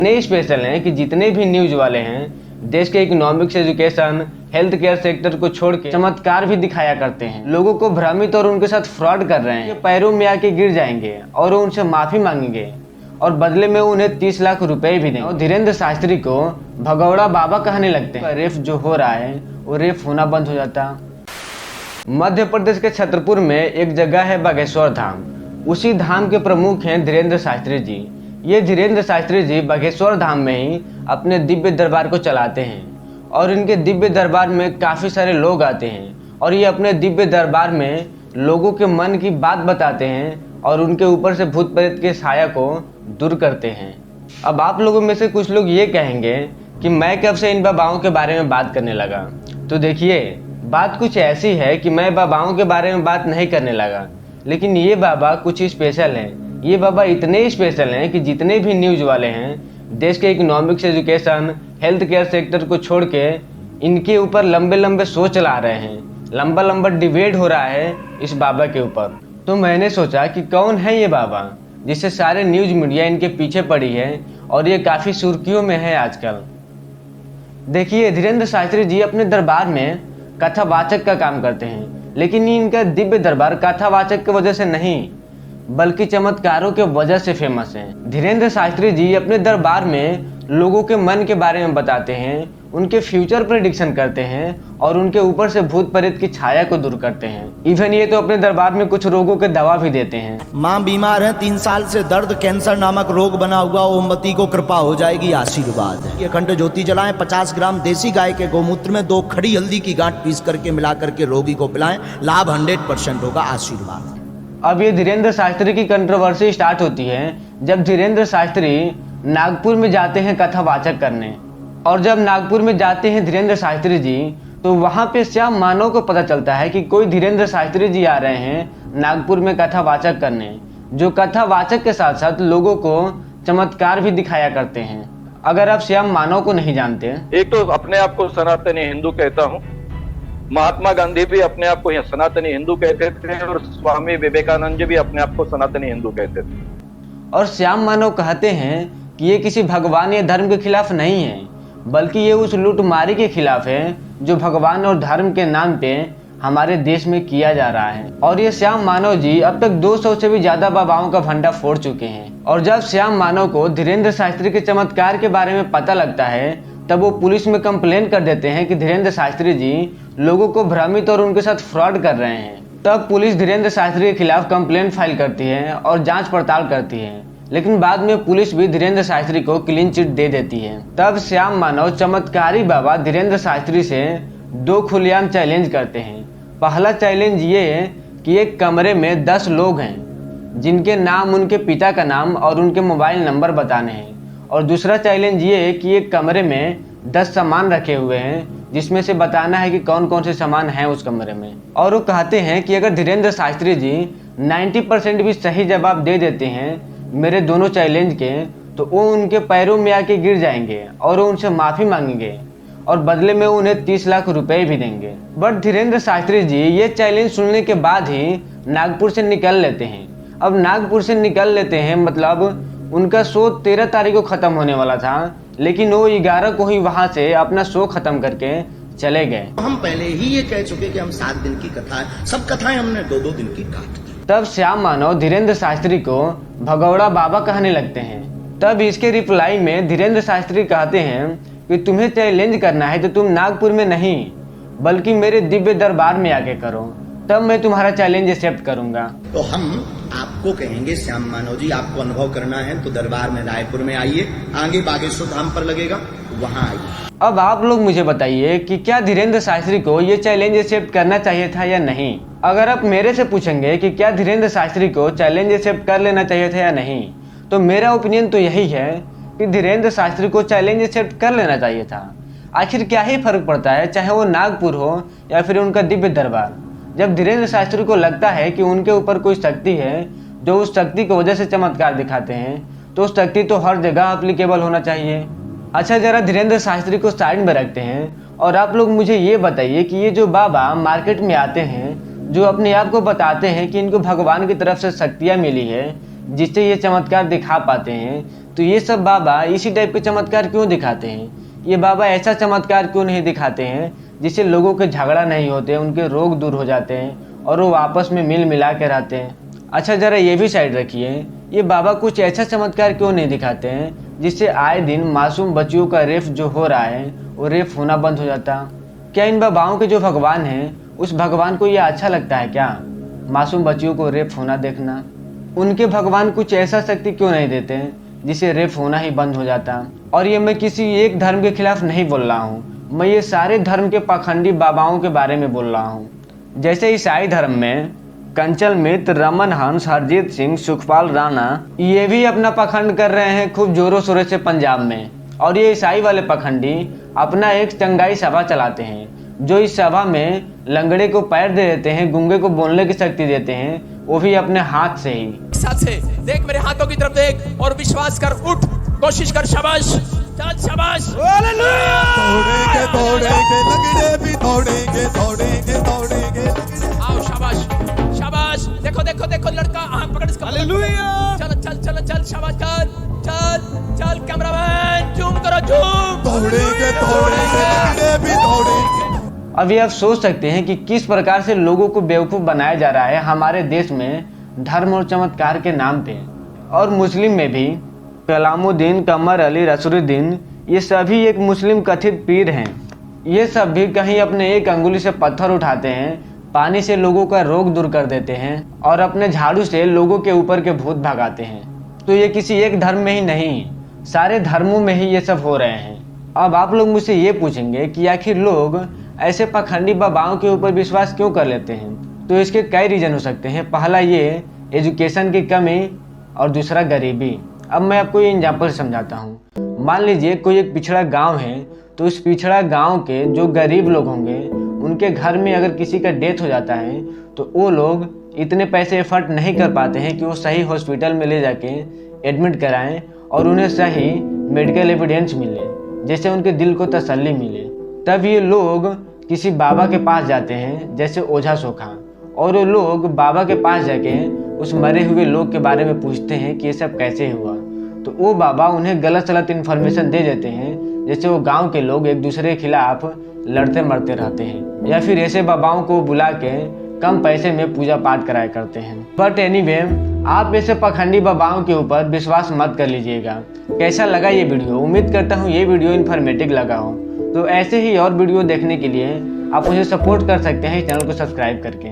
इतने स्पेशल हैं कि जितने भी न्यूज वाले हैं देश के economics, education, health care sector को छोड़ के चमत्कार भी दिखाया करते हैं। लोगों को भ्रमित और उनके साथ फ्रॉड कर रहे हैं। पैरों में आके गिर जाएंगे और वो उनसे माफी मांगेंगे और बदले में उन्हें 30 लाख रुपए भी देंगे। और धीरेन्द्र शास्त्री को भगौड़ा बाबा कहने लगते हैं। रेफ जो हो रहा है वो रेफ होना बंद हो जाता। मध्य प्रदेश के छतरपुर में एक जगह है बागेश्वर धाम। उसी धाम के प्रमुख हैं धीरेन्द्र शास्त्री जी। ये धीरेन्द्र शास्त्री जी बागेश्वर धाम में ही अपने दिव्य दरबार को चलाते हैं और इनके दिव्य दरबार में काफ़ी सारे लोग आते हैं और ये अपने दिव्य दरबार में लोगों के मन की बात बताते हैं और उनके ऊपर से भूत प्रेत के साया को दूर करते हैं। अब आप लोगों में से कुछ लोग ये कहेंगे कि मैं कब से इन बाबाओं के बारे में बात करने लगा। तो देखिए, बात कुछ ऐसी है कि मैं बाबाओं के बारे में बात नहीं करने लगा, लेकिन ये बाबा कुछ स्पेशल हैं। ये बाबा इतने स्पेशल हैं कि जितने भी न्यूज वाले हैं देश के economics, education, health care sector को छोड़ के इनके ऊपर लंबे लंबे शो चला रहे हैं। लंबा लंबा डिबेट हो रहा है इस बाबा के ऊपर। तो मैंने सोचा कि कौन है ये बाबा जिससे सारे न्यूज मीडिया इनके पीछे पड़ी है और ये काफ़ी सुर्खियों में है आजकल। देखिए, धीरेन्द्र शास्त्री जी अपने दरबार में कथावाचक का काम करते हैं, लेकिन इनका दिव्य दरबार कथावाचक की वजह से नहीं बल्कि चमत्कारों के वजह से फेमस है। धीरेन्द्र शास्त्री जी अपने दरबार में लोगों के मन के बारे में बताते हैं, उनके फ्यूचर प्रेडिक्शन करते हैं और उनके ऊपर से भूत प्रेत की छाया को दूर करते हैं। इवन ये तो अपने दरबार में कुछ रोगों के दवा भी देते हैं। माँ बीमार है, 3 साल से दर्द कैंसर नामक रोग बना हुआ, ओमवती को कृपा हो जाएगी, आशीर्वाद है। ये अखंड ज्योति जलाएं, 50 ग्राम देसी गाय के गोमूत्र में 2 खड़ी हल्दी की गांठ पीस करके मिला करके रोगी को पिलाएं, लाभ 100% होगा, आशीर्वाद। अब ये धीरेन्द्र शास्त्री की कंट्रोवर्सी स्टार्ट होती है जब धीरेन्द्र शास्त्री नागपुर में जाते हैं कथावाचक करने। और जब नागपुर में जाते हैं धीरेन्द्र शास्त्री जी तो वहाँ पे श्याम मानव को पता चलता है कि कोई धीरेन्द्र शास्त्री जी आ रहे हैं नागपुर में कथावाचक करने, जो कथावाचक के साथ साथ लोगों को चमत्कार भी दिखाया करते हैं। अगर आप श्याम मानव को नहीं जानते, एक तो अपने आप को सनातनी हिंदू कहता हूँ, महात्मा गांधी भी अपने आप को सनातनी हिंदू कहते थे और स्वामी विवेकानंद जी भी अपने आप को सनातनी हिंदू कहते थे। और श्याम मानव कहते हैं कि ये किसी भगवान या धर्म के खिलाफ नहीं है, बल्कि ये उस लूटमारी के खिलाफ है जो भगवान और धर्म के नाम पे हमारे देश में किया जा रहा है। और ये श्याम मानव जी अब तक 200 से भी ज्यादा बाबाओं का भंडा फोड़ चुके हैं। और जब श्याम मानव को धीरेन्द्र शास्त्री के चमत्कार के बारे में पता लगता है तब वो पुलिस में कंप्लेन कर देते हैं कि धीरेन्द्र शास्त्री जी लोगों को भ्रमित और उनके साथ फ्रॉड कर रहे हैं। तब पुलिस धीरेन्द्र शास्त्री के खिलाफ कंप्लेन फाइल करती है और जांच पड़ताल करती है, लेकिन बाद में पुलिस भी धीरेन्द्र शास्त्री को क्लीन चिट दे देती है। तब श्याम मानव चमत्कारी बाबा धीरेन्द्र शास्त्री से 2 खुलेआम चैलेंज करते हैं। पहला चैलेंज ये है कि एक कमरे में 10 लोग हैं जिनके नाम, उनके पिता का नाम और उनके मोबाइल नंबर बताने हैं। और दूसरा चैलेंज ये है कि एक कमरे में 10 सामान रखे हुए हैं जिसमें से बताना है कि कौन कौन से सामान हैं उस कमरे में। और वो कहते हैं कि अगर धीरेन्द्र शास्त्री जी 90% भी सही जवाब दे देते हैं मेरे दोनों चैलेंज के, तो वो उनके पैरों में आके गिर जाएंगे और वो उनसे माफ़ी मांगेंगे और बदले में उन्हें 30 लाख रुपए भी देंगे। बट धीरेन्द्र शास्त्री जी ये चैलेंज सुनने के बाद ही नागपुर से निकल लेते हैं। अब नागपुर से निकल लेते हैं मतलब उनका शो 13 तारीख को ख़त्म होने वाला था, लेकिन वो 11 को ही वहाँ से अपना शो ख़त्म करके चले गए। हम पहले ही ये कह चुके कि हम 7 दिन की कथा है, सब कथाएं हमने 2-2 दिन की काट दी। तब श्याम मानव धीरेन्द्र शास्त्री को भगौड़ा बाबा कहने लगते हैं। तब इसके रिप्लाई में धीरेन्द्र शास्त्री कहते हैं कि तुम्हें चैलेंज करना है तो तुम नागपुर में नहीं बल्कि मेरे दिव्य दरबार में आके करो, तब मैं तुम्हारा चैलेंज एक्सेप्ट करूंगा। तो हम आपको कहेंगे श्याम मानव जी, आपको अनुभव करना है तो दरबार में रायपुर में आइए, आगे बागेश्वर धाम पर लगेगा, वहां आइए। अब आप लोग मुझे बताइए कि क्या धीरेन्द्र शास्त्री को ये चैलेंज एक्सेप्ट करना चाहिए था या नहीं। अगर आप मेरे से पूछेंगे कि क्या धीरेन्द्र शास्त्री को चैलेंज एक्सेप्ट कर लेना चाहिए था या नहीं, तो मेरा ओपिनियन तो यही है कि धीरेन्द्र शास्त्री को चैलेंज एक्सेप्ट कर लेना चाहिए था। आखिर क्या ही फर्क पड़ता है चाहे वो नागपुर हो या फिर उनका दिव्य दरबार। जब धीरेन्द्र शास्त्री को लगता है कि उनके ऊपर कोई शक्ति है जो उस शक्ति की वजह से चमत्कार दिखाते हैं, तो उस शक्ति तो हर जगह अप्लीकेबल होना चाहिए। अच्छा, जरा धीरेन्द्र शास्त्री को साइड में रखते हैं और आप लोग मुझे ये बताइए कि ये जो बाबा मार्केट में आते हैं जो अपने आप को बताते हैं कि इनको भगवान की तरफ से शक्तियाँ मिली है, जिससे ये चमत्कार दिखा पाते हैं, तो ये सब बाबा इसी टाइप के चमत्कार क्यों दिखाते हैं? ये बाबा ऐसा चमत्कार क्यों नहीं दिखाते हैं जिससे लोगों के झगड़ा नहीं होते, उनके रोग दूर हो जाते हैं और वो आपस में मिल मिला के रहते हैं? अच्छा ज़रा ये भी साइड रखिए, ये बाबा कुछ ऐसा चमत्कार क्यों नहीं दिखाते हैं जिससे आए दिन मासूम बच्चियों का रेप जो हो रहा है वो रेप होना बंद हो जाता? क्या इन बाबाओं के जो भगवान हैं उस भगवान को ये अच्छा लगता है क्या, मासूम बच्चियों को रेप होना देखना? उनके भगवान कुछ ऐसा शक्ति क्यों नहीं देते हैं जिससे रेप होना ही बंद हो जाता? और ये मैं किसी एक धर्म के खिलाफ नहीं बोल रहा हूँ, मैं ये सारे धर्म के पाखंडी बाबाओं के बारे में बोल रहा हूँ। जैसे ईसाई धर्म में कंचल मित्र, रमन हंस, हरजीत सिंह, सुखपाल राणा, ये भी अपना पखंड कर रहे हैं खूब जोरों शोरों से पंजाब में। और ये ईसाई वाले पखंडी अपना एक चंगाई सभा चलाते हैं, जो इस सभा में लंगड़े को पैर दे देते हैं, गूंगे को बोलने की शक्ति देते हैं, वो भी अपने हाथ से ही। साथ से देख, मेरे हाथों की तरफ देख और विश्वास कर, उठ, कोशिश कर, शाबाश, चल शाबाश। दौड़ेंगे दौड़ेंगे लंगड़े भी दौड़ेंगे दौड़ेंगे दौड़ेंगे। आओ शाबाश शाबाश, देखो देखो देखो लड़का, आंख पकड़ इसका। हालेलुया। चल चल चल चल, शाबाश कर, चल चल, कैमरामैन जूम करो, जूम। दौड़ेंगे दौड़ेंगे लंगड़े भी दौड़ेंगे। अभी आप सोच सकते हैं कि किस प्रकार से लोगों को बेवकूफ़ बनाया जा रहा है हमारे देश में धर्म और चमत्कार के नाम पे। और मुस्लिम में भी कलामुद्दीन, कमर अली, रसूलुद्दीन, ये सभी एक मुस्लिम कथित पीर हैं। ये सब भी कहीं अपने एक अंगुली से पत्थर उठाते हैं, पानी से लोगों का रोग दूर कर देते हैं और अपने झाड़ू से लोगों के ऊपर के भूत भगाते हैं। तो ये किसी एक धर्म में ही नहीं, सारे धर्मों में ही ये सब हो रहे हैं। अब आप लोग मुझसे ये पूछेंगे कि आखिर लोग ऐसे पाखंडी बाबाओं के ऊपर विश्वास क्यों कर लेते हैं? तो इसके कई रीज़न हो सकते हैं। पहला ये एजुकेशन की कमी और दूसरा गरीबी। अब मैं आपको ये एग्जाम्पल से समझाता हूँ। मान लीजिए कोई एक पिछड़ा गांव है, तो उस पिछड़ा गांव के जो गरीब लोग होंगे उनके घर में अगर किसी का डेथ हो जाता है तो वो लोग इतने पैसे एफर्ट नहीं कर पाते हैं कि वो सही हॉस्पिटल में ले जाके एडमिट कराएं और उन्हें सही मेडिकल एविडेंस मिले, जैसे उनके दिल को तसल्ली मिले। तब ये लोग किसी बाबा के पास जाते हैं, जैसे ओझा सोखा, और वो लोग बाबा के पास जाके उस मरे हुए लोग के बारे में पूछते हैं कि ये सब कैसे हुआ। तो वो बाबा उन्हें गलत सलत इन्फॉर्मेशन दे देते हैं, जैसे वो गांव के लोग एक दूसरे के खिलाफ लड़ते मरते रहते हैं, या फिर ऐसे बाबाओं को बुला के कम पैसे में पूजा पाठ कराया करते हैं। बट एनीवे, आप ऐसे पखंडी बाबाओं के ऊपर विश्वास मत कर लीजिएगा। कैसा लगा ये वीडियो? उम्मीद करता हूँ ये वीडियो इन्फॉर्मेटिव लगा हो। तो ऐसे ही और वीडियो देखने के लिए आप मुझे सपोर्ट कर सकते हैं चैनल को सब्सक्राइब करके।